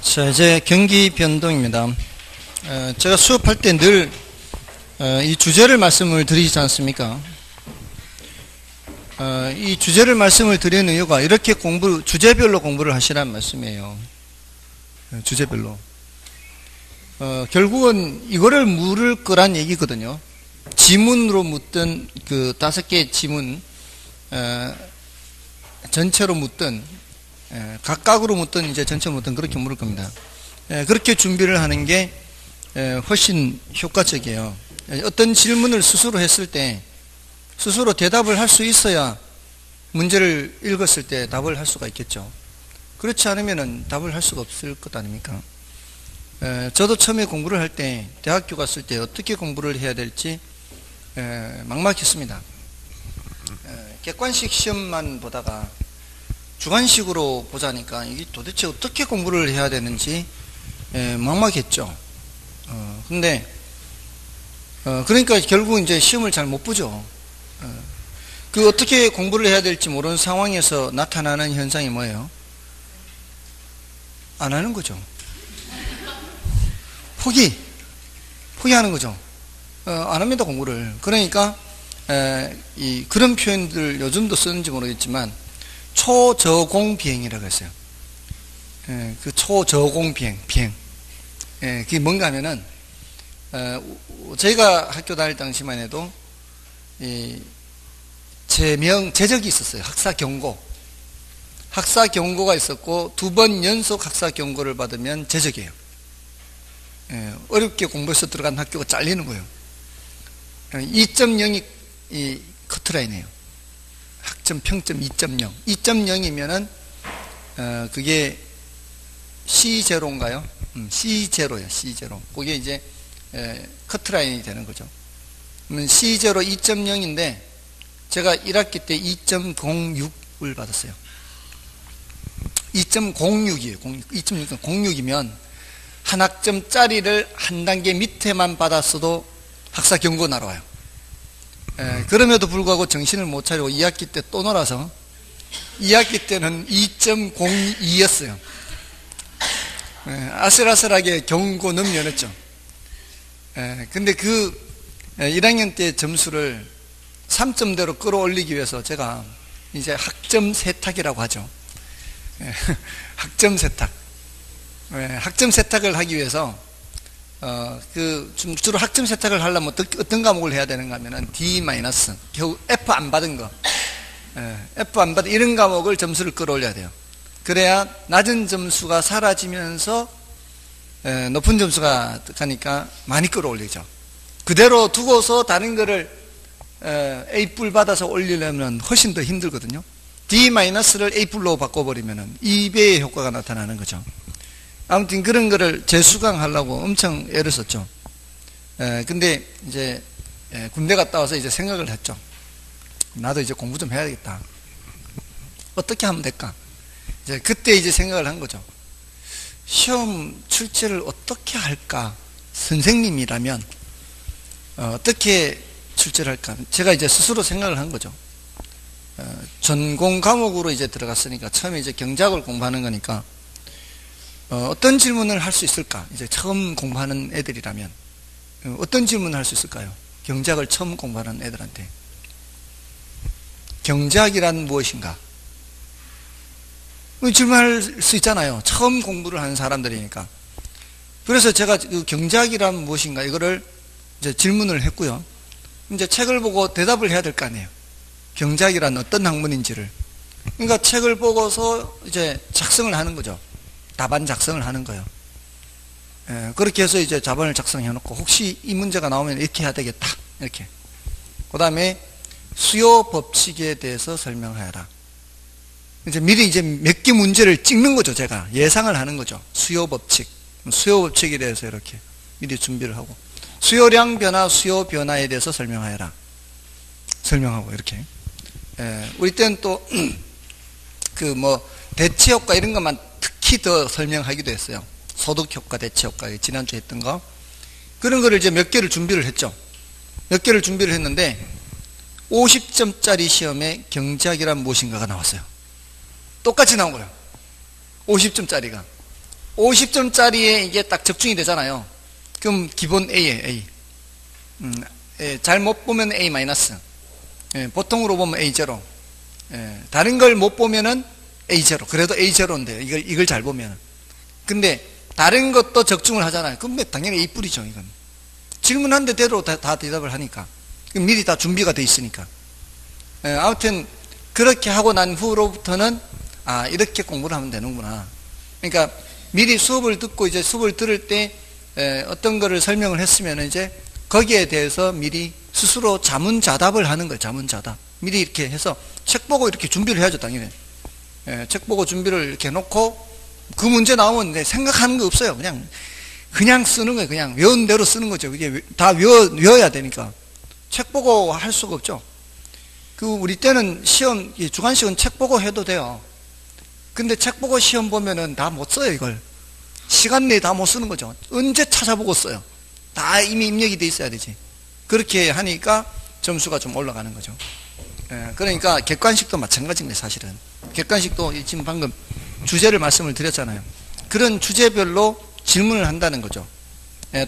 자, 이제 경기 변동입니다. 제가 수업할 때 늘 이 주제를 말씀을 드리지 않습니까? 이 주제를 말씀을 드리는 이유가 이렇게 주제별로 공부를 하시라는 말씀이에요. 주제별로. 결국은 이거를 물을 거란 얘기거든요. 지문으로 묻든 그 5개의 지문, 전체로 묻든, 각각으로 묻든 이제 전체로 묻든 그렇게 물을 겁니다. 그렇게 준비를 하는 게 훨씬 효과적이에요. 어떤 질문을 스스로 했을 때 스스로 대답을 할 수 있어야 문제를 읽었을 때 답을 할 수가 있겠죠. 그렇지 않으면 답을 할 수가 없을 것 아닙니까? 저도 처음에 공부를 할 때 대학교 갔을 때 어떻게 공부를 해야 될지 막막했습니다. 객관식 시험만 보다가 주관식으로 보자니까 이게 도대체 어떻게 공부를 해야 되는지 막막했죠. 근데 그러니까 결국은 이제 시험을 잘 못 보죠. 그 어떻게 공부를 해야 될지 모르는 상황에서 나타나는 현상이 뭐예요? 안 하는 거죠. 포기하는 거죠. 안 합니다, 공부를. 그러니까 그런 표현들 요즘도 쓰는지 모르겠지만 초저공비행이라고 했어요. 그 초저공비행, 그게 뭔가 하면은 저희가 학교 다닐 당시만 해도 제적이 있었어요. 학사 경고가 있었고 2번 연속 학사 경고를 받으면 제적이에요. 어렵게 공부해서 들어간 학교가 잘리는 거예요. 2.0이 커트라인이에요. 학점 평점 2.0. 2.0이면은 그게 C0인가요? C0예요. C0. 그게 이제 커트라인이 되는 거죠. 그러면 C0 2.0인데 제가 1학기 때 2.06을 받았어요. 2.06이에요. 2.6이면 06이면 한 학점짜리를 한 단계 밑에만 받았어도 학사 경고 날아와요. 그럼에도 불구하고 정신을 못 차리고 2학기 때 또 놀아서 2학기 때는 2.02였어요. 아슬아슬하게 경고 넘겨냈죠. 근데 그 1학년 때 점수를 3점대로 끌어올리기 위해서 제가 이제 학점 세탁이라고 하죠. 학점 세탁. 학점 세탁을 하기 위해서 주로 학점 세탁을 하려면 어떤 과목을 해야 되는가 하면은 D- 겨우 F 안 받은 거, F 안 받은 이런 과목을 점수를 끌어올려야 돼요. 그래야 낮은 점수가 사라지면서 높은 점수가 가니까 많이 끌어올리죠. 그대로 두고서 다른 거를 A+ 받아서 올리려면 훨씬 더 힘들거든요. D-를 A+로 바꿔버리면 2배의 효과가 나타나는 거죠. 아무튼 그런 거를 재수강하려고 엄청 애를 썼죠. 근데 이제 군대 갔다 와서 이제 생각을 했죠. 나도 이제 공부 좀 해야 되겠다. 어떻게 하면 될까? 이제 그때 이제 생각을 한 거죠. 시험 출제를 어떻게 할까? 선생님이라면 어떻게 출제를 할까? 제가 이제 스스로 생각을 한 거죠. 전공 과목으로 이제 들어갔으니까 처음에 이제 경제학을 공부하는 거니까 어떤 질문을 할 수 있을까? 이제 처음 공부하는 애들이라면 어떤 질문을 할 수 있을까요? 경제학을 처음 공부하는 애들한테 경제학이란 무엇인가? 질문할 수 있잖아요. 처음 공부를 하는 사람들이니까. 그래서 제가 그 경제학이란 무엇인가 이거를 이제 질문을 했고요. 이제 책을 보고 대답을 해야 될 거 아니에요. 경제학이란 어떤 학문인지를. 그러니까 책을 보고서 이제 작성을 하는 거죠. 답안 작성을 하는 거예요. 그렇게 해서 이제 답안을 작성해 놓고 혹시 이 문제가 나오면 이렇게 해야 되겠다. 이렇게. 그 다음에 수요 법칙에 대해서 설명하여라. 이제 미리 이제 몇 개 문제를 찍는 거죠. 제가 예상을 하는 거죠. 수요 법칙에 대해서 이렇게 미리 준비를 하고 수요량 변화, 수요 변화에 대해서 설명하여라. 설명하고 이렇게. 우리 때는 또 그 대체 효과 이런 것만 특히 더 설명하기도 했어요. 소득 효과, 대체 효과 지난주에 했던 거 그런 거를 이제 몇 개를 준비를 했죠. 몇 개를 준비를 했는데 50점짜리 시험에 경제학이란 무엇인가가 나왔어요. 똑같이 나온 거예요. 50점짜리가 50점짜리에 이게 딱 적중이 되잖아요. 그럼 기본 A예요, A. 잘 못 보면 A 마이너스. 보통으로 보면 A 제로. 다른 걸 못 보면은 A 제로. 그래도 A 제로인데, 이걸 잘 보면. 근데, 다른 것도 적중을 하잖아요. 그럼 당연히 A 뿌리죠, 이건. 질문한 대로 다 대답을 하니까. 미리 다 준비가 돼 있으니까. 아무튼, 그렇게 하고 난 후로부터는, 이렇게 공부를 하면 되는구나. 그러니까, 미리 수업을 듣고 이제 수업을 들을 때, 어떤 거를 설명을 했으면 이제, 거기에 대해서 미리 스스로 자문자답을 하는 거예요, 자문자답. 미리 이렇게 해서, 책 보고 이렇게 준비를 해야죠, 당연히. 책 보고 준비를 이렇게 해놓고, 그 문제 나오면 이제 생각하는 거 없어요. 그냥 쓰는 거예요. 그냥 외운 대로 쓰는 거죠. 이게 다 외워야 되니까. 책 보고 할 수가 없죠. 우리 때는 시험, 주관식은 책 보고 해도 돼요. 근데 책 보고 시험 보면은 다 못 써요, 이걸. 시간 내에 다 못 쓰는 거죠. 언제 찾아보고 써요. 다 이미 입력이 돼 있어야 되지. 그렇게 하니까 점수가 좀 올라가는 거죠. 그러니까 객관식도 마찬가지입니다, 사실은. 객관식도 지금 방금 주제를 말씀을 드렸잖아요. 그런 주제별로 질문을 한다는 거죠.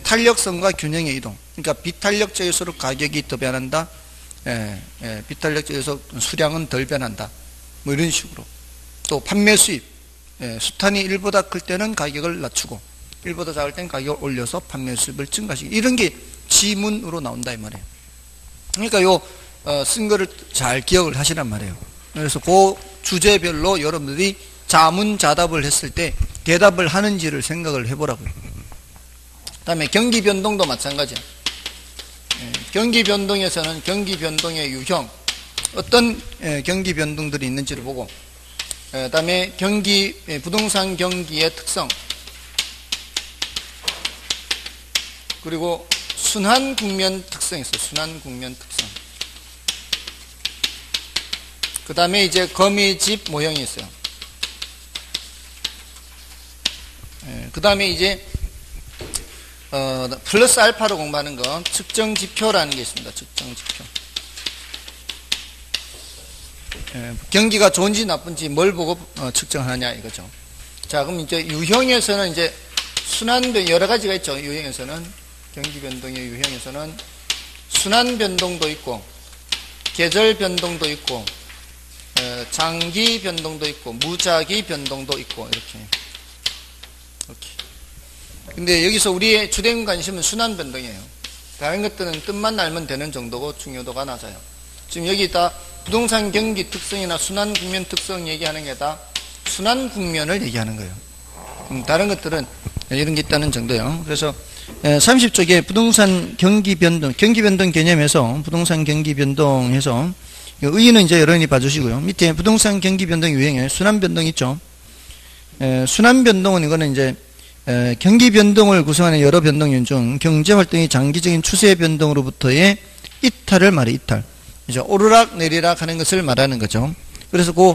탄력성과 균형의 이동. 그러니까 비탄력적일수록 가격이 더 변한다. 비탄력적일수록 수량은 덜 변한다. 뭐 이런 식으로. 또 판매 수입. 수탄이 1보다 클 때는 가격을 낮추고 1보다 작을 때는 가격을 올려서 판매 수입을 증가시키고 이런 게 지문으로 나온다 이 말이에요. 그러니까 쓴 거를 잘 기억을 하시란 말이에요. 그래서 그 주제별로 여러분들이 자문자답을 했을 때 대답을 하는지를 생각을 해보라고요. 그 다음에 경기 변동도 마찬가지야. 경기 변동에서는 경기 변동의 유형, 어떤 경기 변동들이 있는지를 보고, 그 다음에 부동산 경기의 특성, 그리고 순환 국면 특성이 있어요. 순환 국면 특성. 그 다음에 이제 거미집 모형이 있어요. 그 다음에 이제 플러스 알파로 공부하는 건 측정 지표라는 게 있습니다. 측정 지표. 경기가 좋은지 나쁜지 뭘 보고 측정하냐 이거죠. 자, 그럼 이제 유형에서는 이제 순환 여러 가지가 있죠. 유형에서는 경기 변동의 유형에서는 순환 변동도 있고 계절 변동도 있고 장기 변동도 있고 무작위 변동도 있고 이렇게. 근데 여기서 우리의 주된 관심은 순환 변동이에요. 다른 것들은 뜻만 알면 되는 정도고 중요도가 낮아요. 지금 여기 다 부동산 경기 특성이나 순환 국면 특성 얘기하는 게 다 순환 국면을 얘기하는 거예요. 다른 것들은 이런 게 있다는 정도예요. 그래서 30쪽에 부동산 경기 변동 개념에서 부동산 경기 변동해서 의의는 이제 여러분이 봐주시고요. 밑에 부동산 경기 변동 유형에 순환 변동 있죠. 순환 변동은 이거는 이제 경기 변동을 구성하는 여러 변동인 중 경제 활동의 장기적인 추세 변동으로부터의 이탈을 말해 이탈. 이제 오르락 내리락 하는 것을 말하는 거죠. 그래서 그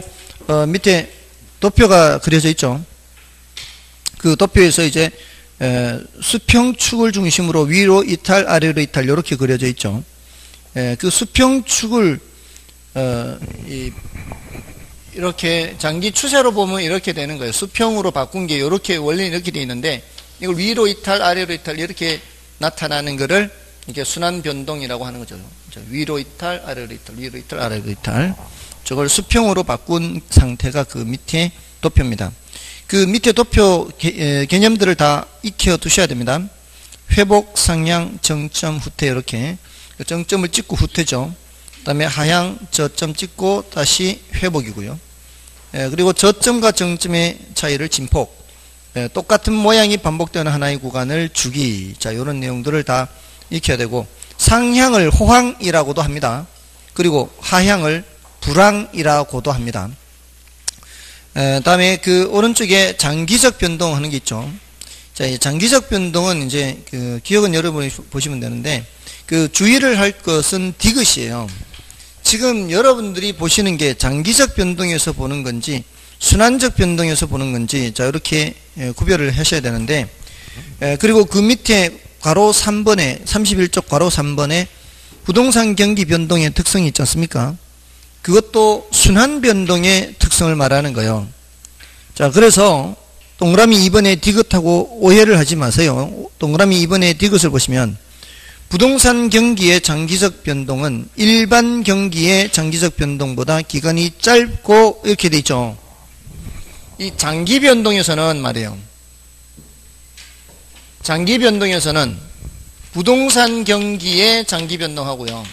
밑에 도표가 그려져 있죠. 그 도표에서 이제 수평축을 중심으로 위로 이탈, 아래로 이탈 이렇게 그려져 있죠. 그 수평축을 이렇게 장기 추세로 보면 이렇게 되는 거예요. 수평으로 바꾼 게 이렇게 원래는 이렇게 되어 있는데 이걸 위로 이탈, 아래로 이탈 이렇게 나타나는 거를 이게 순환 변동이라고 하는 거죠. 위로 이탈, 아래로 이탈, 위로 이탈, 아래로 이탈. 저걸 수평으로 바꾼 상태가 그 밑에 도표입니다. 그 밑에 도표 개념들을 다 익혀 두셔야 됩니다. 회복, 상향, 정점, 후퇴 이렇게. 정점을 찍고 후퇴죠. 그 다음에 하향, 저점 찍고 다시 회복이고요. 그리고 저점과 정점의 차이를 진폭. 똑같은 모양이 반복되는 하나의 구간을 주기. 자, 이런 내용들을 다 익혀야 되고, 상향을 호황이라고도 합니다. 그리고 하향을 불황이라고도 합니다. 다음에 그 오른쪽에 장기적 변동하는 게 있죠. 자, 이 장기적 변동은 이제 그 기억은 여러분이 보시면 되는데, 그 주의를 할 것은 디귿이에요. 지금 여러분들이 보시는 게 장기적 변동에서 보는 건지 순환적 변동에서 보는 건지 자 이렇게 구별을 하셔야 되는데, 그리고 그 밑에 괄호 3번에 31쪽 괄호 3번에 부동산 경기 변동의 특성이 있지 않습니까? 그것도 순환 변동의 특성을 말하는 거예요. 자, 그래서 동그라미 2번의 디귿하고 오해를 하지 마세요. 동그라미 2번의 디귿을 보시면 부동산 경기의 장기적 변동은 일반 경기의 장기적 변동보다 기간이 짧고 이렇게 돼 있죠. 이 장기 변동에서는 말이에요. 장기 변동에서는 부동산 경기의 장기 변동하고요.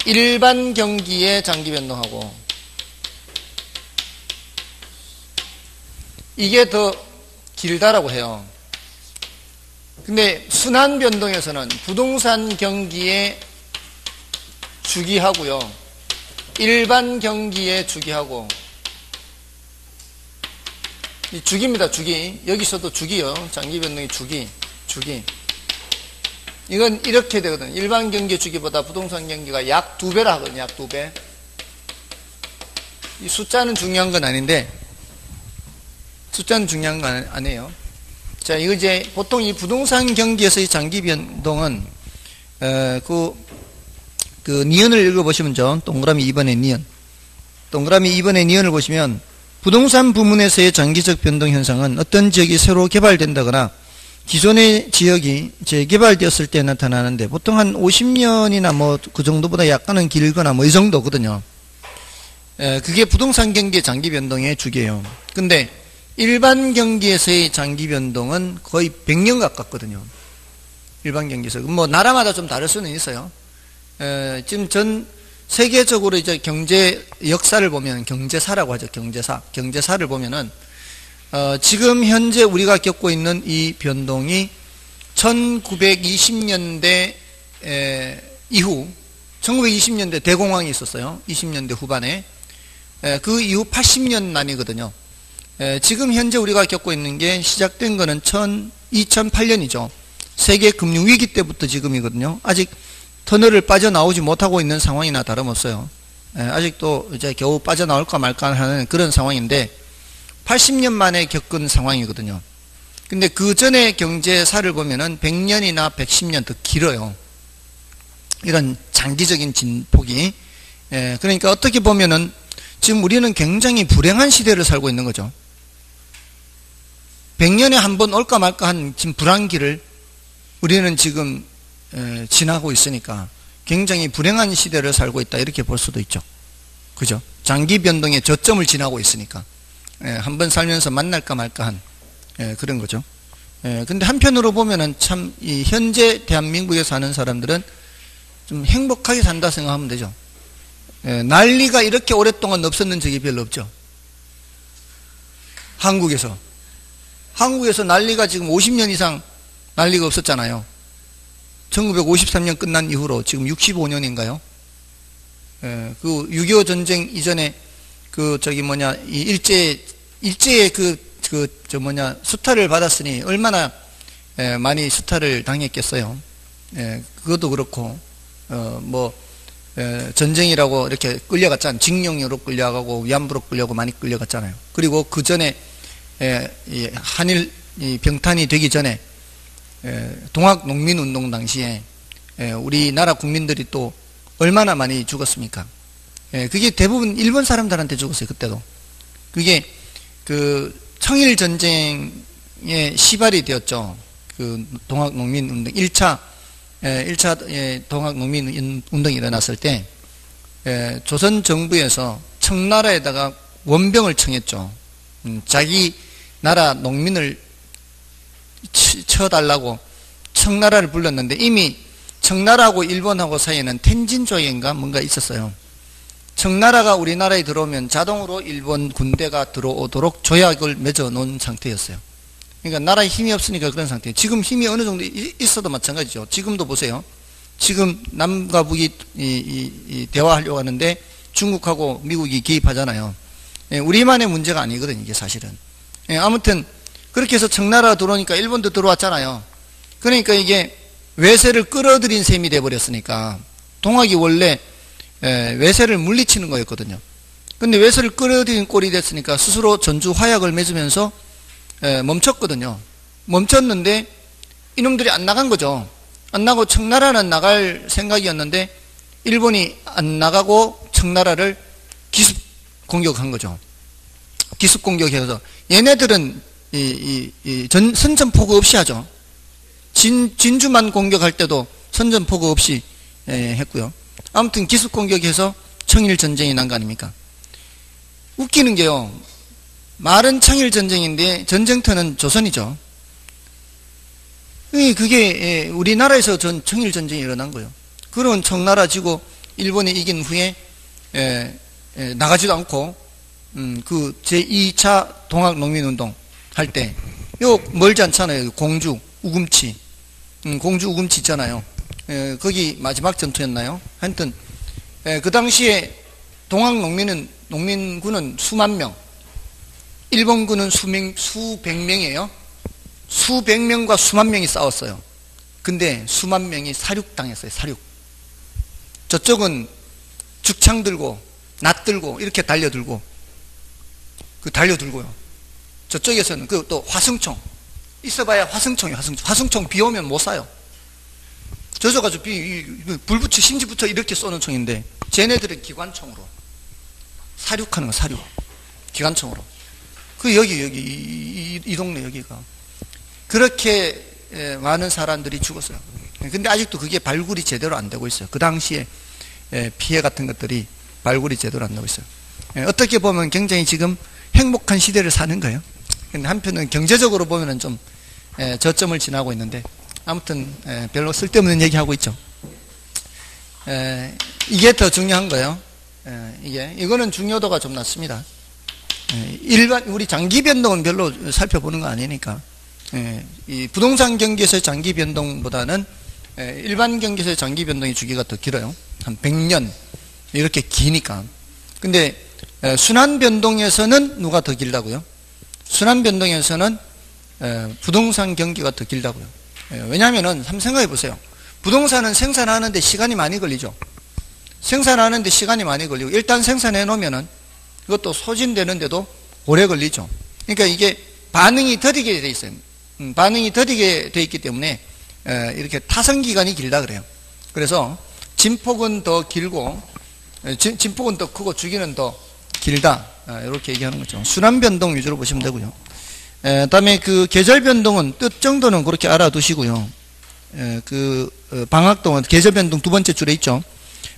일반 경기의 장기 변동하고 이게 더 길다라고 해요. 근데 순환 변동에서는 부동산 경기의 주기하고요. 일반 경기의 주기하고 이 주기입니다. 주기. 여기서도 주기요. 장기 변동의 주기. 이건 이렇게 되거든요. 일반 경기 주기보다 부동산 경기가 약 2배라 하거든요. 약 2배. 이 숫자는 중요한 건 아닌데 숫자는 중요한 건 아니에요. 자, 이거 이제 보통 이 부동산 경기에서의 장기 변동은 그 니은을 읽어보시면 동그라미 2번의 니은. 동그라미 2번의 니은을 보시면 부동산 부문에서의 장기적 변동 현상은 어떤 지역이 새로 개발된다거나 기존의 지역이 재개발되었을 때 나타나는데 보통 한 50년이나 뭐 그 정도보다 약간은 길거나 뭐 이 정도거든요. 그게 부동산 경기의 장기 변동의 주기예요. 근데 일반 경기에서의 장기 변동은 거의 100년 가깝거든요. 일반 경기에서. 뭐 나라마다 좀 다를 수는 있어요. 지금 전 세계적으로 이제 경제 역사를 보면 경제사라고 하죠. 경제사를 보면은 지금 현재 우리가 겪고 있는 이 변동이 1920년대 이후 1920년대 대공황이 있었어요. 20년대 후반에. 그 이후 80년 만이거든요. 지금 현재 우리가 겪고 있는 게 시작된 거는 2008년이죠. 세계 금융위기 때부터 지금이거든요. 아직 터널을 빠져나오지 못하고 있는 상황이나 다름없어요. 아직도 이제 겨우 빠져나올까 말까 하는 그런 상황인데 80년 만에 겪은 상황이거든요. 근데 그 전에 경제사를 보면은 100년이나 110년 더 길어요. 이런 장기적인 진폭이. 그러니까 어떻게 보면은 지금 우리는 굉장히 불행한 시대를 살고 있는 거죠. 100년에 한 번 올까 말까 한 지금 불황기를 우리는 지금 지나고 있으니까 굉장히 불행한 시대를 살고 있다 이렇게 볼 수도 있죠. 그죠? 장기 변동의 저점을 지나고 있으니까 한 번 살면서 만날까 말까 한 그런 거죠. 근데 한편으로 보면은 참 이 현재 대한민국에 사는 사람들은 좀 행복하게 산다 생각하면 되죠. 난리가 이렇게 오랫동안 없었는 적이 별로 없죠. 한국에서 난리가 지금 50년 이상 난리가 없었잖아요. 1953년 끝난 이후로 지금 65년인가요? 그 6.25 전쟁 이전에 이 일제의 수탈을 받았으니 얼마나 많이 수탈을 당했겠어요. 그것도 그렇고 전쟁이라고 이렇게 끌려갔잖아요. 징용으로 끌려가고 위안부로 끌려가고 많이 끌려갔잖아요. 그리고 그 전에 한일 병탄이 되기 전에 동학농민운동 당시에 우리나라 국민들이 또 얼마나 많이 죽었습니까? 그게 대부분 일본 사람들한테 죽었어요. 그때도. 그게 그 청일전쟁의 시발이 되었죠. 그 동학농민운동 1차 동학농민운동이 일어났을 때 조선 정부에서 청나라에다가 원병을 청했죠. 자기 나라 농민을 쳐달라고 청나라를 불렀는데 이미 청나라하고 일본하고 사이에는 텐진조약인가 뭔가 있었어요. 청나라가 우리나라에 들어오면 자동으로 일본 군대가 들어오도록 조약을 맺어 놓은 상태였어요. 그러니까 나라에 힘이 없으니까 그런 상태예요. 지금 힘이 어느 정도 있어도 마찬가지죠. 지금도 보세요. 지금 남과 북이 대화하려고 하는데 중국하고 미국이 개입하잖아요. 우리만의 문제가 아니거든요. 이게 사실은. 아무튼 그렇게 해서 청나라가 들어오니까 일본도 들어왔잖아요. 그러니까 이게 외세를 끌어들인 셈이 돼버렸으니까 동학이 원래 외세를 물리치는 거였거든요. 근데 외세를 끌어들인 꼴이 됐으니까 스스로 전주 화약을 맺으면서 멈췄거든요. 멈췄는데 이놈들이 안 나간 거죠. 안 나고 청나라는 나갈 생각이었는데 일본이 안 나가고 청나라를 기습 공격한 거죠. 기습 공격해서. 얘네들은 선전포고 없이 하죠. 진주만 공격할 때도 선전포고 없이 했고요. 아무튼 기습 공격해서 청일전쟁이 난 거 아닙니까? 웃기는 게요, 말은 청일전쟁인데 전쟁터는 조선이죠. 그게 우리나라에서 청일전쟁이 일어난 거예요. 그런 청나라 지고 일본이 이긴 후에 나가지도 않고 그 제2차 동학농민운동 할 때 요 멀지 않잖아요. 공주 우금치 있잖아요. 거기 마지막 전투였나요? 하여튼 그 당시에 농민군은 수만 명, 일본군은 수백 명이에요. 수백 명과 수만 명이 싸웠어요. 근데 수만 명이 사륙당했어요. 사륙. 저쪽은 죽창 들고 낫 들고 이렇게 달려들고요. 저쪽에서는 또 화승총 있어봐야 화승총 비 오면 못 쏴요. 젖어가지고 불 붙여 심지부터 이렇게 쏘는 총인데 쟤네들은 기관총으로 사륙하는 거. 사륙 기관총으로. 여기 이 동네 여기가 그렇게 많은 사람들이 죽었어요. 근데 아직도 그게 발굴이 제대로 안 되고 있어요. 그 당시에 피해 같은 것들이 발굴이 제대로 안 되고 있어요. 어떻게 보면 굉장히 지금 행복한 시대를 사는 거예요. 근데 한편은 경제적으로 보면은 좀 저점을 지나고 있는데, 아무튼 별로 쓸데없는 얘기하고 있죠. 이게 더 중요한 거예요. 이거는 중요도가 좀 낮습니다. 우리 장기 변동은 별로 살펴보는 거 아니니까. 이 부동산 경기에서의 장기 변동보다는 일반 경기에서의 장기 변동의 주기가 더 길어요. 한 100년 이렇게 기니까. 근데 순환 변동에서는 누가 더 길다고요? 순환 변동에서는 부동산 경기가 더 길다고요. 왜냐하면은 한번 생각해 보세요. 부동산은 생산하는데 시간이 많이 걸리죠. 생산하는데 시간이 많이 걸리고, 일단 생산해 놓으면은 이것도 소진되는데도 오래 걸리죠. 그러니까 이게 반응이 더디게 돼 있어요. 반응이 더디게 돼 있기 때문에 이렇게 타선 기간이 길다 그래요. 그래서 진폭은 더 길고, 진폭은 더 크고 주기는 더 길다, 이렇게 얘기하는 거죠. 순환 변동 위주로 보시면 되고요. 다음에 그 계절 변동은 뜻 정도는 그렇게 알아두시고요. 방학 동안 계절 변동 두 번째 줄에 있죠.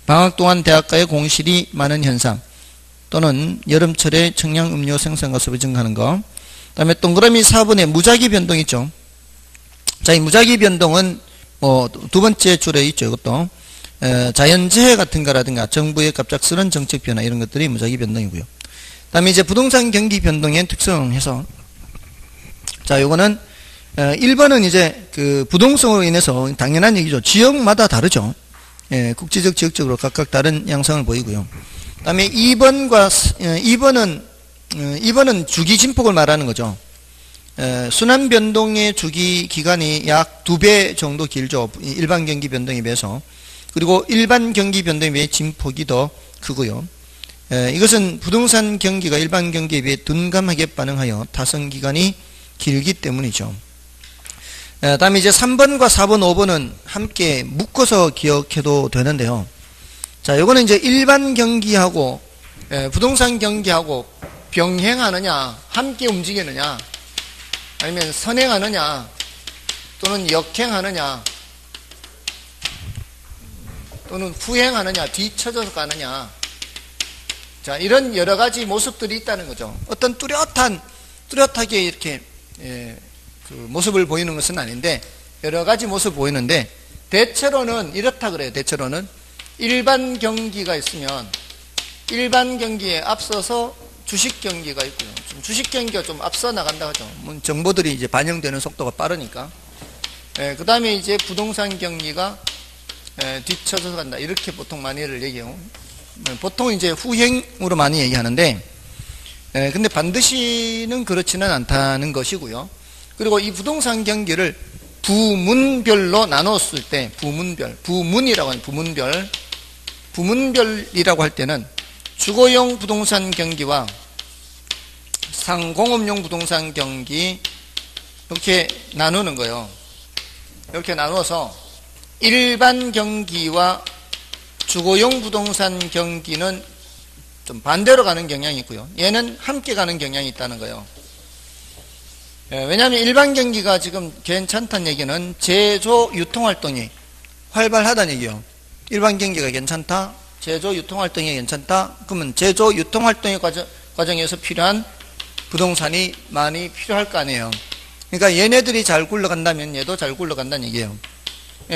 방학 동안 대학가의 공실이 많은 현상, 또는 여름철에 청량 음료 생산과 소비 증가하는 거. 다음에 동그라미 4번에 무작위 변동 있죠. 자, 이 무작위 변동은 두 번째 줄에 있죠. 이것도 자연재해 같은 거라든가 정부의 갑작스런 정책 변화, 이런 것들이 무작위 변동이고요. 다음에 이제 부동산 경기 변동의 특성해서, 자, 요거는 1번은 이제 그 부동성으로 인해서 당연한 얘기죠. 지역마다 다르죠. 국지적, 지역적으로 각각 다른 양상을 보이고요. 다음에 2번은 주기 진폭을 말하는 거죠. 순환 변동의 주기 기간이 약 2배 정도 길죠. 일반 경기 변동에 비해서. 그리고 일반 경기 변동에 비해 진폭이 더 크고요. 이것은 부동산 경기가 일반 경기에 비해 둔감하게 반응하여 타선 기간이 길기 때문이죠. 다음에 이제 3번과 4번, 5번은 함께 묶어서 기억해도 되는데요. 자, 요거는 이제 일반 경기하고 부동산 경기하고 병행하느냐, 함께 움직이느냐, 아니면 선행하느냐, 또는 역행하느냐, 또는 후행하느냐, 뒤쳐져서 가느냐. 자, 이런 여러 가지 모습들이 있다는 거죠. 어떤 뚜렷하게 이렇게 그 모습을 보이는 것은 아닌데, 여러 가지 모습을 보이는데, 대체로는 이렇다 그래요. 대체로는 일반 경기가 있으면 일반 경기에 앞서서 주식 경기가 있고요. 주식 경기가 좀 앞서 나간다 하죠. 정보들이 이제 반영되는 속도가 빠르니까. 그 다음에 이제 부동산 경기가 뒤쳐서 간다, 이렇게 보통 많이들 얘기해요. 보통 이제 후행으로 많이 얘기하는데, 근데 반드시는 그렇지는 않다는 것이고요. 그리고 이 부동산 경기를 부문별로 나눴을 때, 부문이라고 하는 부문별이라고 할 때는 주거용 부동산 경기와 상공업용 부동산 경기, 이렇게 나누는 거예요. 이렇게 나눠서 일반 경기와 주거용 부동산 경기는 좀 반대로 가는 경향이 있고요. 얘는 함께 가는 경향이 있다는 거예요. 왜냐하면 일반 경기가 지금 괜찮다는 얘기는 제조 유통활동이 활발하다는 얘기예요. 일반 경기가 괜찮다, 제조 유통활동이 괜찮다. 그러면 제조 유통활동의 과정에서 필요한 부동산이 많이 필요할 거 아니에요. 그러니까 얘네들이 잘 굴러간다면 얘도 잘 굴러간다는 얘기예요.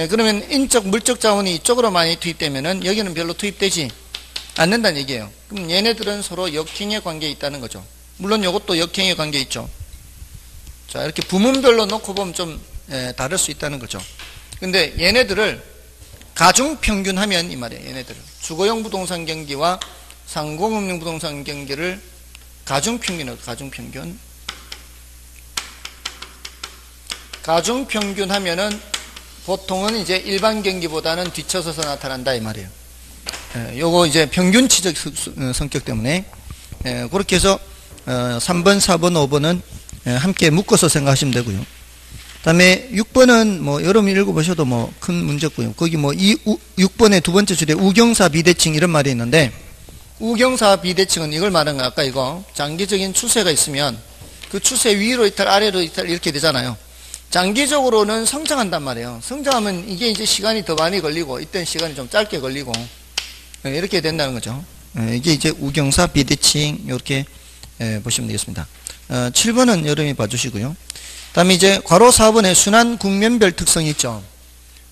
그러면 인적 물적 자원이 이쪽으로 많이 투입되면은 여기는 별로 투입되지 않는다는 얘기예요. 그럼 얘네들은 서로 역행의 관계에 있다는 거죠. 물론 이것도 역행의 관계에 있죠. 자, 이렇게 부문별로 놓고 보면 좀 다를 수 있다는 거죠. 근데 얘네들을 가중평균하면 이 말이에요. 얘네들을 주거용 부동산 경기와 상공업용 부동산 경기를 가중평균, 가중평균하면은 보통은 이제 일반 경기보다는 뒤쳐서서 나타난다 이 말이에요. 요거 이제 평균치적 성격 때문에 그렇게 해서 3번, 4번, 5번은 함께 묶어서 생각하시면 되고요. 그 다음에 6번은 뭐 여러분이 읽어보셔도 뭐 큰 문제 없고요. 거기 뭐 6번의 두 번째 줄에 우경사 비대칭 이런 말이 있는데, 우경사 비대칭은 이걸 말하는 거야. 아까 이거 장기적인 추세가 있으면 그 추세 위로 이탈 아래로 이탈 이렇게 되잖아요. 장기적으로는 성장한단 말이에요. 성장하면 이게 이제 시간이 더 많이 걸리고 이때는 시간이 좀 짧게 걸리고 이렇게 된다는 거죠. 이게 이제 우경사 비대칭 이렇게 보시면 되겠습니다. 7번은 여러분이 봐주시고요. 그 다음에 이제 괄호 4번의 순환 국면별 특성이 있죠.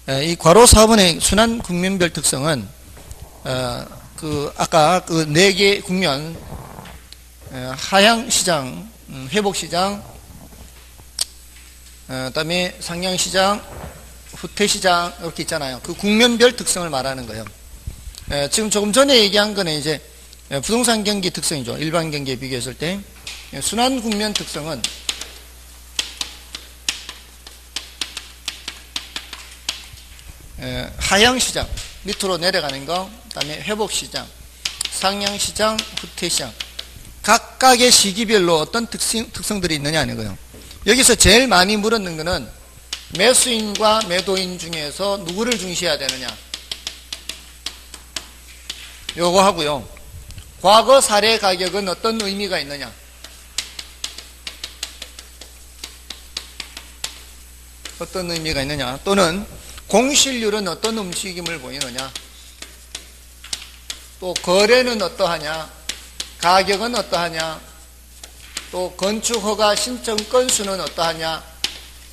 이 괄호 4번의 순환 국면별 특성은 아까 그 4개 국면, 하향시장, 회복시장, 그 다음에 상향시장, 후퇴시장 이렇게 있잖아요. 그 국면별 특성을 말하는 거예요. 지금 조금 전에 얘기한 거는 이제 부동산 경기 특성이죠. 일반 경기에 비교했을 때 순환 국면 특성은 하향시장 밑으로 내려가는 거, 그 다음에 회복시장, 상향시장, 후퇴시장 각각의 시기별로 어떤 특성들이 있느냐 하는 거예요. 여기서 제일 많이 물었는 거는 매수인과 매도인 중에서 누구를 중시해야 되느냐 요거 하고요. 과거 사례 가격은 어떤 의미가 있느냐, 어떤 의미가 있느냐, 또는 공실률은 어떤 움직임을 보이느냐, 또 거래는 어떠하냐, 가격은 어떠하냐, 또 건축허가 신청 건수는 어떠하냐,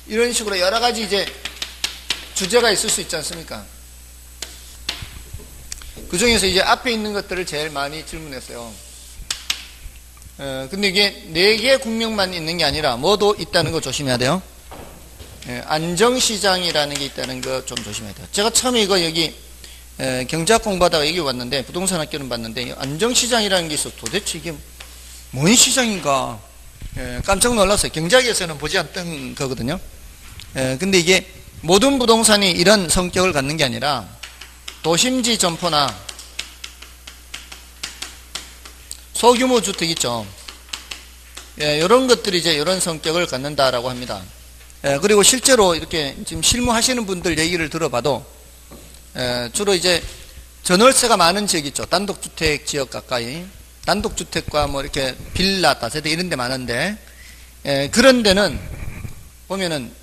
이런 식으로 여러 가지 이제 주제가 있을 수 있지 않습니까? 그 중에서 이제 앞에 있는 것들을 제일 많이 질문했어요. 근데 이게 4개 국면만 있는 게 아니라 뭐도 있다는 거 조심해야 돼요. 안정시장이라는 게 있다는 거 좀 조심해야 돼요. 제가 처음에 이거 여기 경제학 공부하다가 여기 왔는데, 부동산 학교는 봤는데 안정시장이라는 게 있어. 도대체 이게 뭔 시장인가 깜짝 놀랐어요. 경제학에서는 보지 않던 거거든요. 근데 이게 모든 부동산이 이런 성격을 갖는 게 아니라 도심지 점포나 소규모 주택 있죠. 이런 것들이 이제 이런 성격을 갖는다라고 합니다. 그리고 실제로 이렇게 지금 실무하시는 분들 얘기를 들어봐도 주로 이제 전월세가 많은 지역 있죠. 단독주택 지역 가까이, 단독주택과 뭐 이렇게 빌라, 다세대 이런 데 많은데, 그런 데는 보면은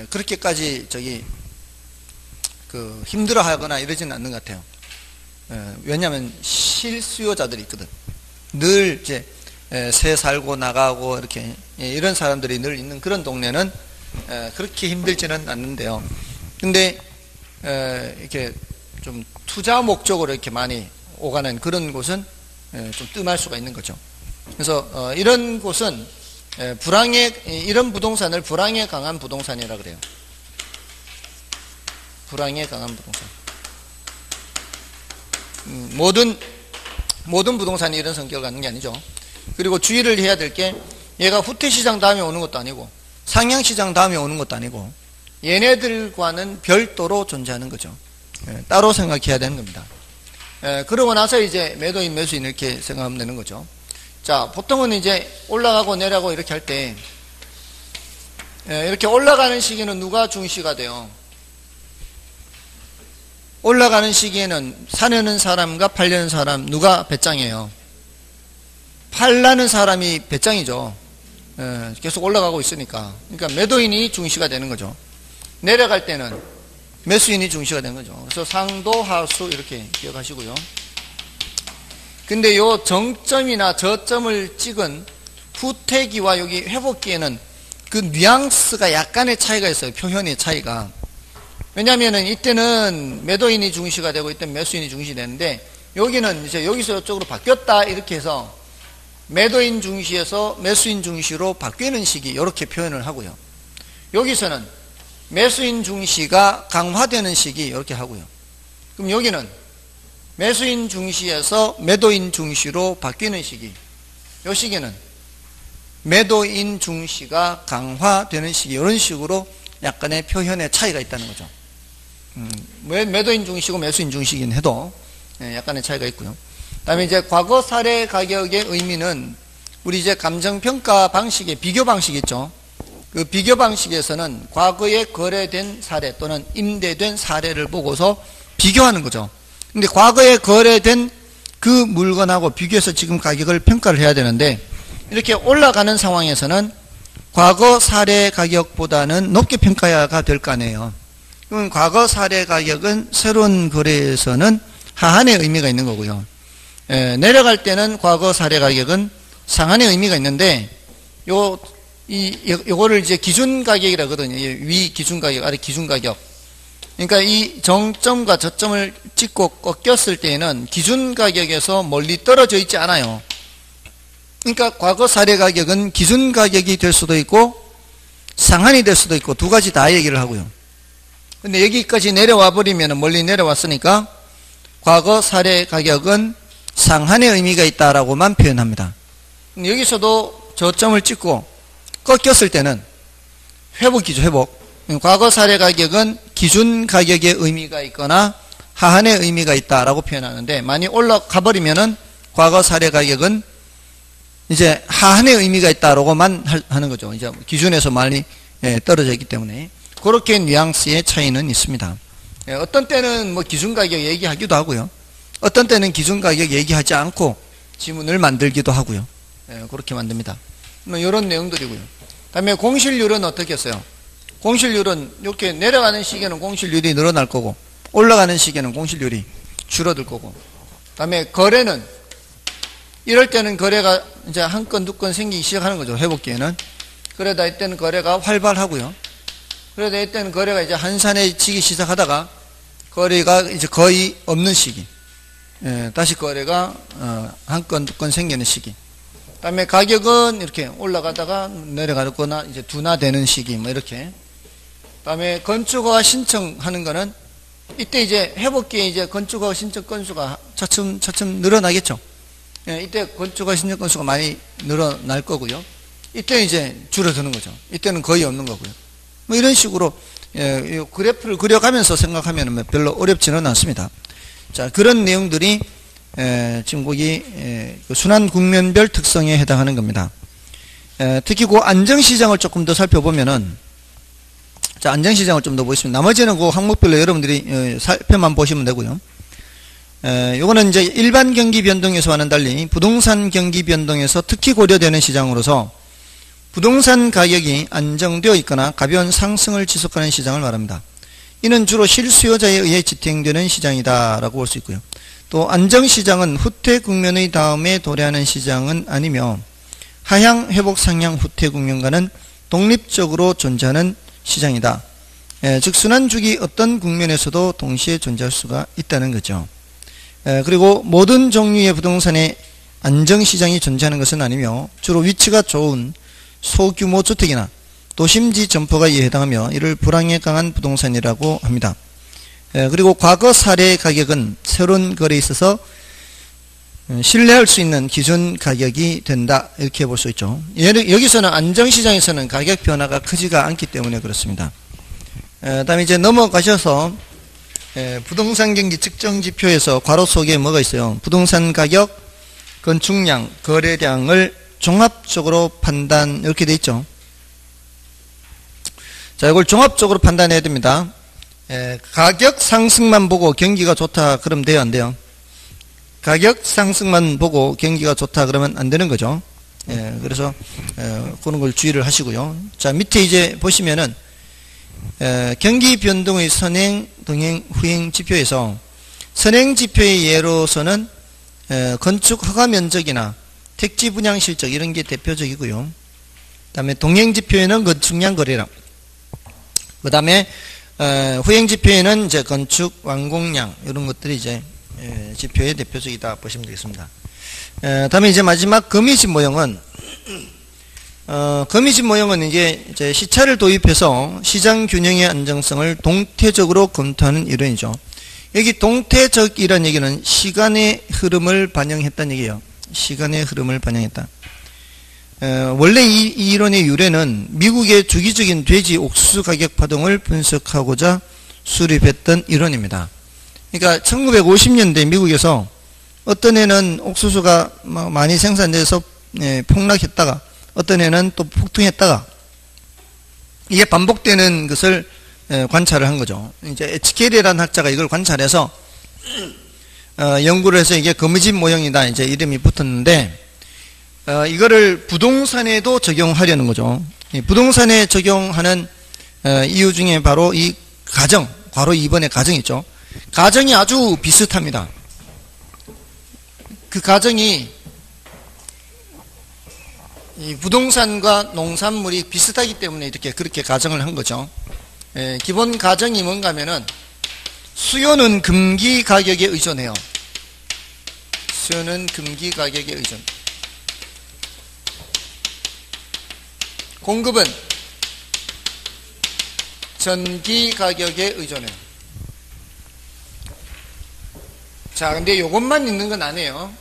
그렇게까지 힘들어 하거나 이러지는 않는 것 같아요. 왜냐하면 실수요자들이 있거든. 늘 이제 새 살고 나가고 이렇게 이런 사람들이 늘 있는 그런 동네는 그렇게 힘들지는 않는데요. 근데 이렇게 좀 투자 목적으로 이렇게 많이 오가는 그런 곳은 좀 뜸할 수가 있는 거죠. 그래서 이런 곳은 이런 부동산을 불황에 강한 부동산이라 그래요. 불황에 강한 부동산. 모든 부동산이 이런 성격을 갖는 게 아니죠. 그리고 주의를 해야 될 게, 얘가 후퇴시장 다음에 오는 것도 아니고 상향시장 다음에 오는 것도 아니고 얘네들과는 별도로 존재하는 거죠. 따로 생각해야 되는 겁니다. 그러고 나서 이제 매도인 매수인 이렇게 생각하면 되는 거죠. 자, 보통은 이제 올라가고 내려가고 이렇게 할 때 이렇게 올라가는 시기는 누가 중시가 돼요? 올라가는 시기에는 사려는 사람과 팔려는 사람 누가 배짱이에요? 팔라는 사람이 배짱이죠. 계속 올라가고 있으니까. 그러니까 매도인이 중시가 되는 거죠. 내려갈 때는 매수인이 중시가 되는 거죠. 그래서 상도 하수 이렇게 기억하시고요. 근데 요 정점이나 저점을 찍은 후퇴기와 여기 회복기에는 그 뉘앙스가 약간의 차이가 있어요. 표현의 차이가. 왜냐하면은 이때는 매도인이 중시가 되고 이때는 매수인이 중시 되는데 여기는 이제 여기서 이쪽으로 바뀌었다 이렇게 해서 매도인 중시에서 매수인 중시로 바뀌는 시기 이렇게 표현을 하고요. 여기서는 매수인 중시가 강화되는 시기 이렇게 하고요. 그럼 여기는 매수인 중시에서 매도인 중시로 바뀌는 시기 이 시기는 매도인 중시가 강화되는 시기 이런 식으로 약간의 표현의 차이가 있다는 거죠. 매도인 중시고 매수인 중시긴 해도 약간의 차이가 있고요. 그 다음에 이제 과거 사례 가격의 의미는 우리 이제 감정평가 방식의 비교 방식 있죠. 그 비교 방식에서는 과거에 거래된 사례 또는 임대된 사례를 보고서 비교하는 거죠. 근데 과거에 거래된 그 물건하고 비교해서 지금 가격을 평가를 해야 되는데 이렇게 올라가는 상황에서는 과거 사례 가격보다는 높게 평가가 될 거 아니에요. 그럼 과거 사례 가격은 새로운 거래에서는 하한의 의미가 있는 거고요. 내려갈 때는 과거 사례 가격은 상한의 의미가 있는데 요거를 이제 기준 가격이라 하거든요. 위 기준 가격, 아래 기준 가격. 그러니까 이 정점과 저점을 찍고 꺾였을 때에는 기준 가격에서 멀리 떨어져 있지 않아요. 그러니까 과거 사례 가격은 기준 가격이 될 수도 있고 상한이 될 수도 있고 두 가지 다 얘기를 하고요. 근데 여기까지 내려와 버리면 멀리 내려왔으니까 과거 사례 가격은 상한의 의미가 있다라고만 표현합니다. 여기서도 저점을 찍고 꺾였을 때는 회복이죠, 회복. 과거 사례 가격은 기준 가격의 의미가 있거나 하한의 의미가 있다라고 표현하는데 많이 올라가 버리면은 과거 사례 가격은 이제 하한의 의미가 있다라고만 하는 거죠. 이제 기준에서 많이 떨어져 있기 때문에 그렇게 뉘앙스의 차이는 있습니다. 어떤 때는 뭐 기준 가격 얘기하기도 하고요. 어떤 때는 기준 가격 얘기하지 않고 지문을 만들기도 하고요. 그렇게 만듭니다. 뭐 이런 내용들이고요. 다음에 공실률은 어떻게 했어요? 공실률은 이렇게 내려가는 시기에는 공실률이 늘어날 거고 올라가는 시기에는 공실률이 줄어들 거고 다음에 거래는 이럴 때는 거래가 이제 한 건, 두 건 생기기 시작하는 거죠. 회복기에는. 그러다 이때는 거래가 활발하고요. 그러다 이때는 거래가 이제 한산해지기 시작하다가 거래가 이제 거의 없는 시기. 다시 거래가 한 건, 두 건 생기는 시기. 그다음에 가격은 이렇게 올라가다가 내려가거나 이제 둔화되는 시기 뭐 이렇게. 그다음에 건축허가 신청하는 거는 이때 이제 회복기에 이제 건축허가 신청 건수가 차츰 늘어나겠죠. 이때 건축허가 신청 건수가 많이 늘어날 거고요. 이때 이제 줄어드는 거죠. 이때는 거의 없는 거고요. 뭐 이런 식으로 그래프를 그려가면서 생각하면 별로 어렵지는 않습니다. 자, 그런 내용들이 지금 거기 순환 국면별 특성에 해당하는 겁니다. 특히 그 안정시장을 조금 더 살펴보면은 자, 안정시장을 좀 더 보겠습니다. 나머지는 그 항목별로 여러분들이 살펴만 보시면 되고요. 요거는 이제 일반 경기 변동에서와는 달리 부동산 경기 변동에서 특히 고려되는 시장으로서 부동산 가격이 안정되어 있거나 가벼운 상승을 지속하는 시장을 말합니다. 이는 주로 실수요자에 의해 지탱되는 시장이다라고 볼 수 있고요. 또 안정시장은 후퇴 국면의 다음에 도래하는 시장은 아니며 하향 회복 상향 후퇴 국면과는 독립적으로 존재하는 시장이다. 즉 순환주기 어떤 국면에서도 동시에 존재할 수가 있다는 거죠. 그리고 모든 종류의 부동산에 안정시장이 존재하는 것은 아니며 주로 위치가 좋은 소규모 주택이나 도심지 점포가 이에 해당하며 이를 불황에 강한 부동산이라고 합니다. 그리고 과거 사례 가격은 새로운 거래에 있어서 신뢰할 수 있는 기준 가격이 된다 이렇게 볼 수 있죠. 여기서는 안정시장에서는 가격 변화가 크지가 않기 때문에 그렇습니다. 다음에 이제 넘어가셔서 부동산 경기 측정 지표에서 괄호 속에 뭐가 있어요? 부동산 가격, 건축량, 거래량을 종합적으로 판단 이렇게 돼 있죠. 자, 이걸 종합적으로 판단해야 됩니다. 가격 상승만 보고 경기가 좋다 그러면 돼요, 안 돼요? 가격 상승만 보고 경기가 좋다 그러면 안 되는 거죠. 그래서 그런 걸 주의를 하시고요. 자, 밑에 이제 보시면은 경기 변동의 선행, 동행, 후행 지표에서 선행 지표의 예로서는 건축 허가 면적이나 택지 분양 실적 이런 게 대표적이고요. 그 다음에 동행 지표에는 건축량 거래량, 그 다음에 후행 지표에는 이제 건축 완공량 이런 것들이 이제 지표의 대표적이다 보시면 되겠습니다. 다음에 이제 마지막 거미집 모형은 거미집 모형은 이제 시차를 도입해서 시장 균형의 안정성을 동태적으로 검토하는 이론이죠. 여기 동태적이라는 얘기는 시간의 흐름을 반영했다는 얘기예요. 시간의 흐름을 반영했다. 원래 이 이론의 유래는 미국의 주기적인 돼지 옥수수 가격 파동을 분석하고자 수립했던 이론입니다. 그러니까 1950년대 미국에서 어떤 해는 옥수수가 많이 생산돼서 폭락했다가 어떤 해는 또 폭등했다가 이게 반복되는 것을 관찰을 한 거죠. 이제 에치케리라는 학자가 이걸 관찰해서 연구를 해서 이게 거미집 모형이다 이제 이름이 붙었는데 이거를 부동산에도 적용하려는 거죠. 부동산에 적용하는 이유 중에 바로 이 가정, 괄호 2번의 가정이 있죠. 가정이 아주 비슷합니다. 그 가정이 이 부동산과 농산물이 비슷하기 때문에 이렇게 그렇게 가정을 한 거죠. 기본 가정이 뭔가 하면은 수요는 금기 가격에 의존해요. 수요는 금기 가격에 의존. 공급은 전기 가격에 의존해요. 자, 근데 요것만 있는 건 아니에요.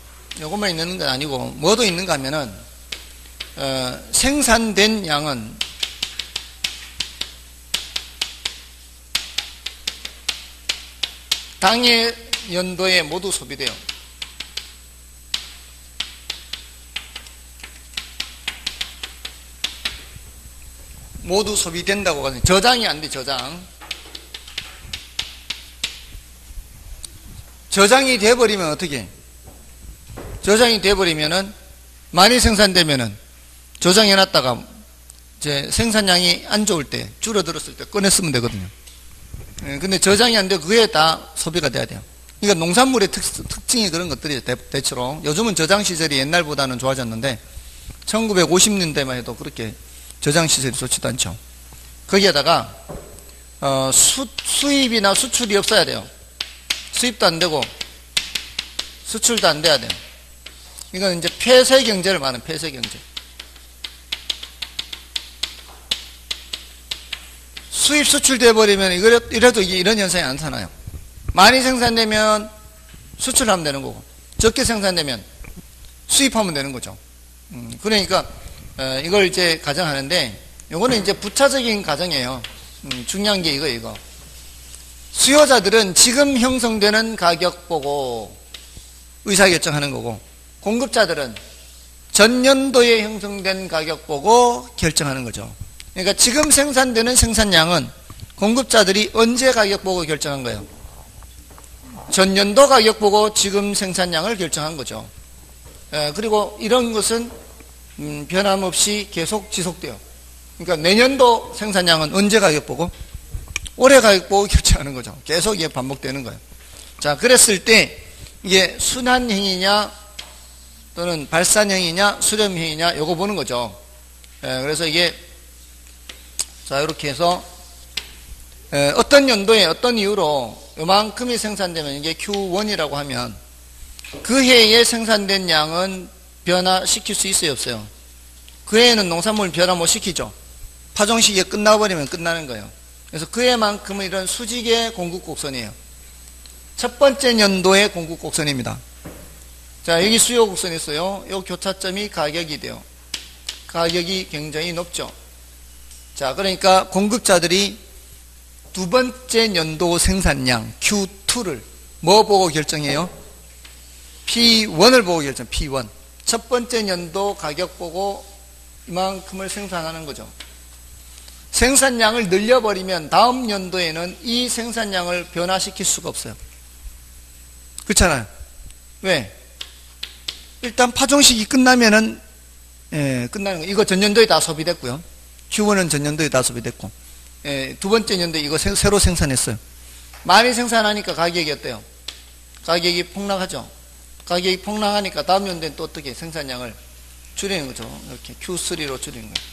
요것만 있는 건 아니고 뭐도 있는가 하면은 생산된 양은 당해 연도에 모두 소비돼요. 모두 소비된다고 하거든요. 저장이 안 돼, 저장. 저장이 돼버리면 어떻게? 저장이 돼버리면은 많이 생산되면은 저장해놨다가 이제 생산량이 안 좋을 때, 줄어들었을 때 꺼내 쓰면 되거든요. 근데 저장이 안 되고 그게 다 소비가 돼야 돼요. 그러니까 농산물의 특징이 그런 것들이 대체로 요즘은 저장 시설이 옛날보다는 좋아졌는데 1950년대만 해도 그렇게 저장 시설이 좋지도 않죠. 거기에다가 수입이나 수출이 없어야 돼요. 수입도 안 되고 수출도 안 돼야 돼요. 이건 이제 폐쇄 경제를 말하는 폐쇄 경제. 수입 수출돼 버리면 이래도 이런 현상이 안 나타나요. 많이 생산되면 수출하면 되는 거고 적게 생산되면 수입하면 되는 거죠. 그러니까 이걸 이제 가정하는데 요거는 이제 부차적인 가정이에요. 중요한 게 이거. 수요자들은 지금 형성되는 가격 보고 의사결정하는 거고 공급자들은 전년도에 형성된 가격 보고 결정하는 거죠. 그러니까 지금 생산되는 생산량은 공급자들이 언제 가격 보고 결정한 거예요? 전년도 가격 보고 지금 생산량을 결정한 거죠. 그리고 이런 것은 변함없이 계속 지속돼요. 그러니까 내년도 생산량은 언제 가격 보고? 올해 가격 보고 결정하는 거죠. 계속 이게 반복되는 거예요. 자, 그랬을 때 이게 순환형이냐 또는 발산형이냐 수렴형이냐 요거 보는 거죠. 그래서 이게 자 이렇게 해서 어떤 연도에 어떤 이유로 요만큼이 생산되면 이게 Q1이라고 하면 그 해에 생산된 양은 변화시킬 수 있어요 없어요? 그 해에는 농산물 변화 못 시키죠. 파종 시기에 끝나버리면 끝나는 거예요. 그래서 그 해만큼은 이런 수직의 공급 곡선이에요. 첫 번째 연도의 공급 곡선입니다. 자, 여기 수요 곡선이 있어요. 이 교차점이 가격이 돼요. 가격이 굉장히 높죠. 자, 그러니까 공급자들이 두 번째 연도 생산량 Q2를 뭐 보고 결정해요? P1을 보고 결정. P1. 첫 번째 연도 가격 보고 이만큼을 생산하는 거죠. 생산량을 늘려버리면 다음 연도에는 이 생산량을 변화시킬 수가 없어요. 그렇잖아요. 왜? 일단 파종식이 끝나면은 끝나는 거. 이거 전년도에 다 소비됐고요. Q1은 전년도에 다 소비됐고, 두 번째 연도에 이거 새로 생산했어요. 많이 생산하니까 가격이 어때요? 가격이 폭락하죠. 가격이 폭락하니까 다음 연도엔 또 어떻게 생산량을 줄이는 거죠. 이렇게 Q3로 줄이는 거예요.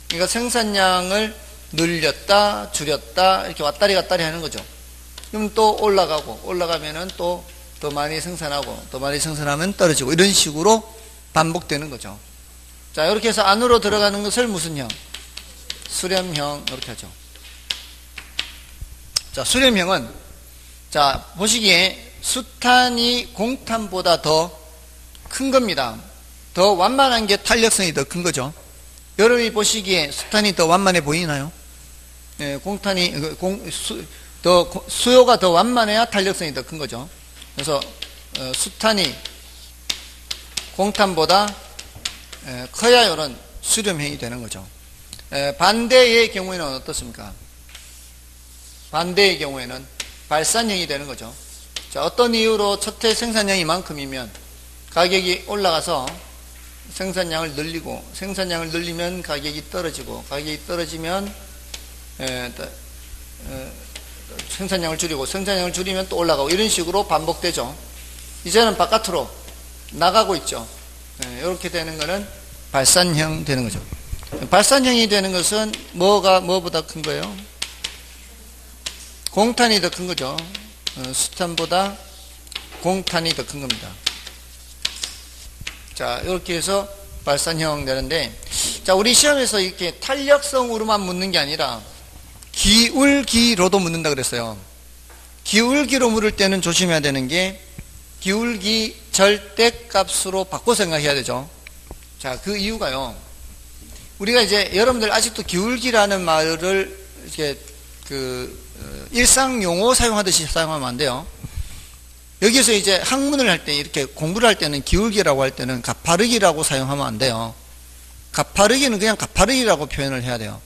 그러니까 생산량을 늘렸다 줄였다 이렇게 왔다리 갔다리 하는 거죠. 그럼 또 올라가고, 올라가면은 또 더 많이 생산하고, 더 많이 생산하면 떨어지고, 이런 식으로 반복되는 거죠. 자, 이렇게 해서 안으로 들어가는 것을 무슨 형? 수렴형, 이렇게 하죠. 자, 수렴형은, 자, 보시기에 수탄이 공탄보다 더 큰 겁니다. 더 완만한 게 탄력성이 더 큰 거죠. 여러분이 보시기에 수탄이 더 완만해 보이나요? 공탄이, 수요가 더 완만해야 탄력성이 더 큰 거죠. 그래서, 수탄이 공탄보다 커야 이런 수렴형이 되는 거죠. 반대의 경우에는 어떻습니까? 반대의 경우에는 발산형이 되는 거죠. 자, 어떤 이유로 첫해 생산량이 이만큼이면 가격이 올라가서 생산량을 늘리고, 생산량을 늘리면 가격이 떨어지고, 가격이 떨어지면 생산량을 줄이고, 생산량을 줄이면 또 올라가고, 이런 식으로 반복되죠. 이제는 바깥으로 나가고 있죠. 이렇게 되는 거는 발산형 되는 거죠. 발산형이 되는 것은 뭐보다 큰 거예요? 공탄이 더 큰 거죠. 수탄보다 공탄이 더 큰 겁니다. 자, 이렇게 해서 발산형 되는데, 자, 우리 시험에서 이렇게 탄력성으로만 묻는 게 아니라 기울기로도 묻는다 그랬어요. 기울기로 물을 때는 조심해야 되는 게 기울기 절대값으로 바꿔 생각해야 되죠. 자, 그 이유가요. 우리가 이제 여러분들 아직도 기울기라는 말을 이렇게 일상 용어 사용하듯이 사용하면 안 돼요. 여기서 이제 학문을 할 때, 이렇게 공부를 할 때는 기울기라고 할 때는 가파르기라고 사용하면 안 돼요. 가파르기는 그냥 가파르기라고 표현을 해야 돼요.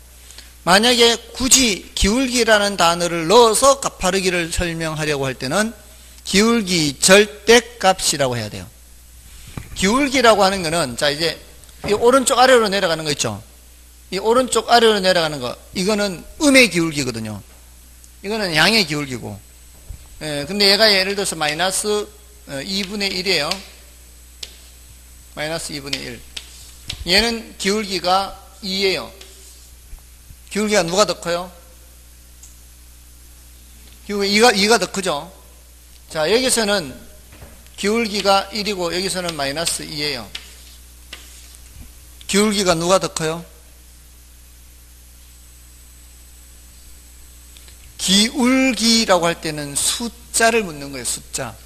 만약에 굳이 기울기라는 단어를 넣어서 가파르기를 설명하려고 할 때는 기울기 절대값이라고 해야 돼요. 기울기라고 하는 거는, 자, 이제 이 오른쪽 아래로 내려가는 거 있죠. 이 오른쪽 아래로 내려가는 거, 이거는 음의 기울기거든요. 이거는 양의 기울기고, 근데 얘가 예를 들어서 마이너스 2분의 1이에요. 마이너스 2분의 1. 얘는 기울기가 2예요. 기울기가 누가 더 커요? 기울기 2가 더 크죠. 자, 여기서는 기울기가 1이고 여기서는 마이너스 2예요. 기울기가 누가 더 커요? 기울기라고 할 때는 숫자를 묻는 거예요. 숫자.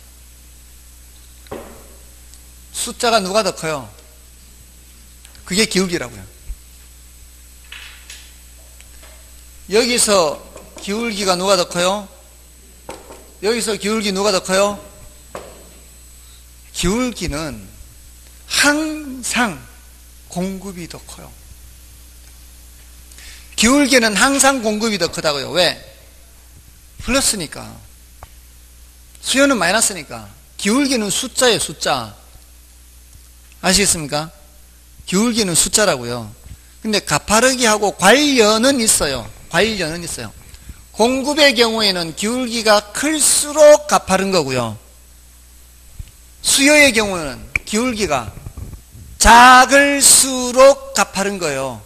숫자가 누가 더 커요? 그게 기울기라고요. 여기서 기울기가 누가 더 커요? 여기서 기울기 누가 더 커요? 기울기는 항상 공급이 더 커요. 기울기는 항상 공급이 더 크다고요. 왜? 플러스니까. 수요는 마이너스니까. 기울기는 숫자예요, 숫자. 아시겠습니까? 기울기는 숫자라고요. 근데 가파르기하고 관련은 있어요. 관련은 있어요. 공급의 경우에는 기울기가 클수록 가파른 거고요. 수요의 경우는 기울기가 작을수록 가파른 거예요.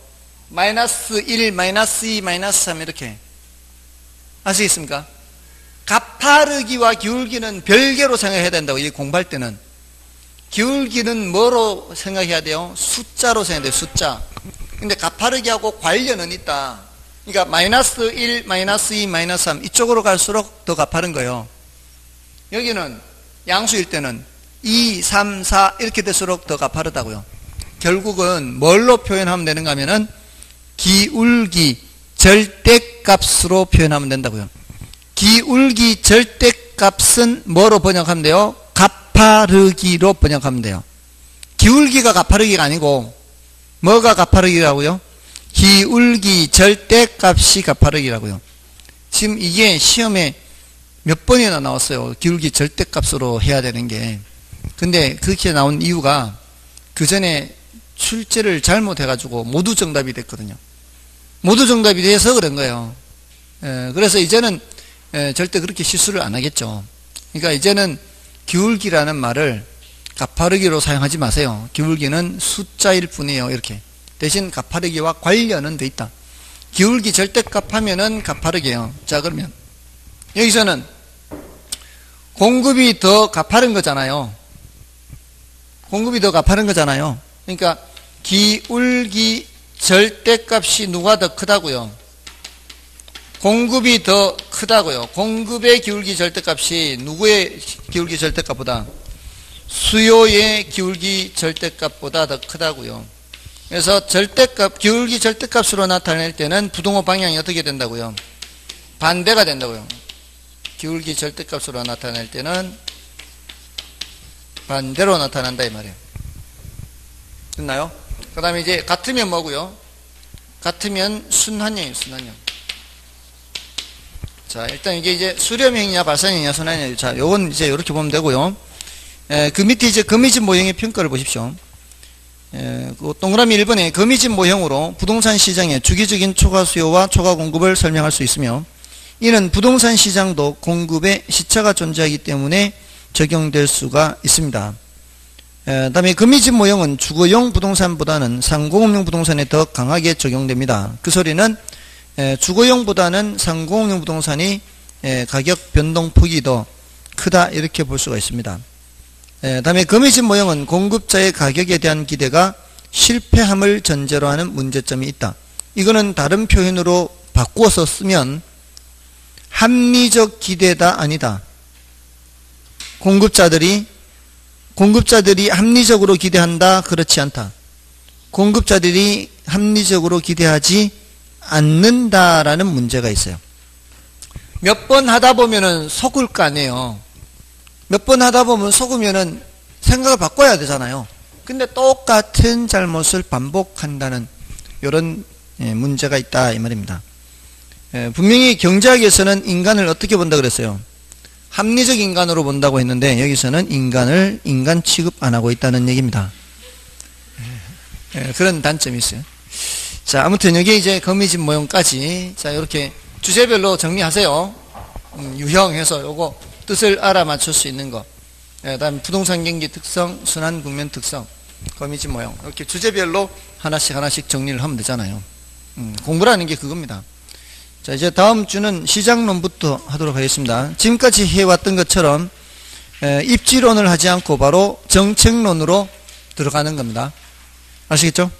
마이너스 1, 마이너스 2, 마이너스 3 이렇게. 아시겠습니까? 가파르기와 기울기는 별개로 생각해야 된다고, 이 공부할 때는. 기울기는 뭐로 생각해야 돼요? 숫자로 생각해야 돼요, 숫자. 근데 가파르기하고 관련은 있다. 그러니까 마이너스 1, 마이너스 2, 마이너스 3 이쪽으로 갈수록 더 가파른 거예요. 여기는 양수일 때는 2, 3, 4 이렇게 될수록 더 가파르다고요. 결국은 뭘로 표현하면 되는가 하면은 기울기 절대값으로 표현하면 된다고요. 기울기 절대값은 뭐로 번역하면 돼요? 가파르기로 번역하면 돼요. 기울기가 가파르기가 아니고 뭐가 가파르기라고요? 기울기 절대값이 가파르기라고요. 지금 이게 시험에 몇 번이나 나왔어요. 기울기 절대값으로 해야 되는 게. 근데 그렇게 나온 이유가 그 전에 출제를 잘못해가지고 모두 정답이 됐거든요. 모두 정답이 돼서 그런 거예요. 그래서 이제는 절대 그렇게 실수를 안 하겠죠. 그러니까 이제는 기울기라는 말을 가파르기로 사용하지 마세요. 기울기는 숫자일 뿐이에요. 이렇게. 대신 가파르기와 관련은 돼 있다. 기울기 절대값 하면은 가파르기예요. 자, 그러면 여기서는 공급이 더 가파른 거잖아요. 공급이 더 가파른 거잖아요. 그러니까 기울기 절대값이 누가 더 크다고요? 공급이 더 크다고요. 공급의 기울기 절대값이 누구의 기울기 절대값보다? 수요의 기울기 절대값보다 더 크다고요. 그래서 절대값, 기울기 절대값으로 나타낼 때는 부동호 방향이 어떻게 된다고요? 반대가 된다고요. 기울기 절대값으로 나타낼 때는 반대로 나타난다 이 말이에요. 됐나요? 그 다음에 이제 같으면 뭐고요? 같으면 순환형이에요. 순환형. 자, 일단 이게 이제 수렴형이냐 발산형이냐 순환형이냐. 자, 요건 이제 이렇게 보면 되고요. 그 밑에 이제 거미집 모형의 평가를 보십시오. 그 동그라미 1번에 거미집 모형으로 부동산 시장의 주기적인 초과 수요와 초과 공급을 설명할 수 있으며, 이는 부동산 시장도 공급에 시차가 존재하기 때문에 적용될 수가 있습니다. 다음에 거미집 모형은 주거용 부동산보다는 상공업용 부동산에 더 강하게 적용됩니다. 그 소리는 주거용보다는 상공업용 부동산이 가격 변동폭이 더 크다 이렇게 볼 수가 있습니다. 다음에 거미집 모형은 공급자의 가격에 대한 기대가 실패함을 전제로 하는 문제점이 있다. 이거는 다른 표현으로 바꾸어서 쓰면 합리적 기대다 아니다. 공급자들이 합리적으로 기대한다 그렇지 않다. 공급자들이 합리적으로 기대하지 않는다라는 문제가 있어요. 몇 번 하다 보면은 속을 거 아니에요. 몇 번 하다 보면 속으면은 생각을 바꿔야 되잖아요. 근데 똑같은 잘못을 반복한다는 이런 문제가 있다 이 말입니다. 분명히 경제학에서는 인간을 어떻게 본다 그랬어요? 합리적 인간으로 본다고 했는데 여기서는 인간을 인간 취급 안 하고 있다는 얘기입니다. 그런 단점이 있어요. 자, 아무튼 여기 이제 거미집 모형까지 자 이렇게 주제별로 정리하세요. 유형해서 요거 뜻을 알아맞출 수 있는 거. 다음 부동산 경기 특성, 순환 국면 특성, 거미집 모형 이렇게 주제별로 하나씩 정리를 하면 되잖아요. 공부라는 게 그겁니다. 자, 이제 다음 주는 시장론부터 하도록 하겠습니다. 지금까지 해왔던 것처럼 입지론을 하지 않고 바로 정책론으로 들어가는 겁니다. 아시겠죠?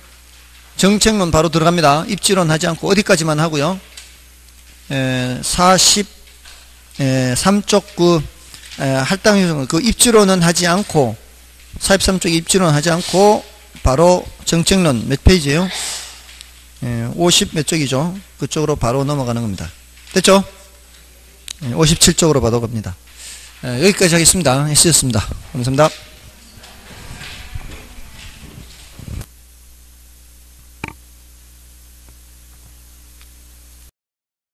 정책론 바로 들어갑니다. 입지론 하지 않고 어디까지만 하고요. 43쪽 할당유형 그 입지론은 하지 않고 43쪽 입지론 하지 않고 바로 정책론 몇 페이지예요? 50 몇 쪽이죠. 그쪽으로 바로 넘어가는 겁니다. 됐죠? 57쪽으로 바로 갑니다. 여기까지 하겠습니다. 했었습니다. 감사합니다.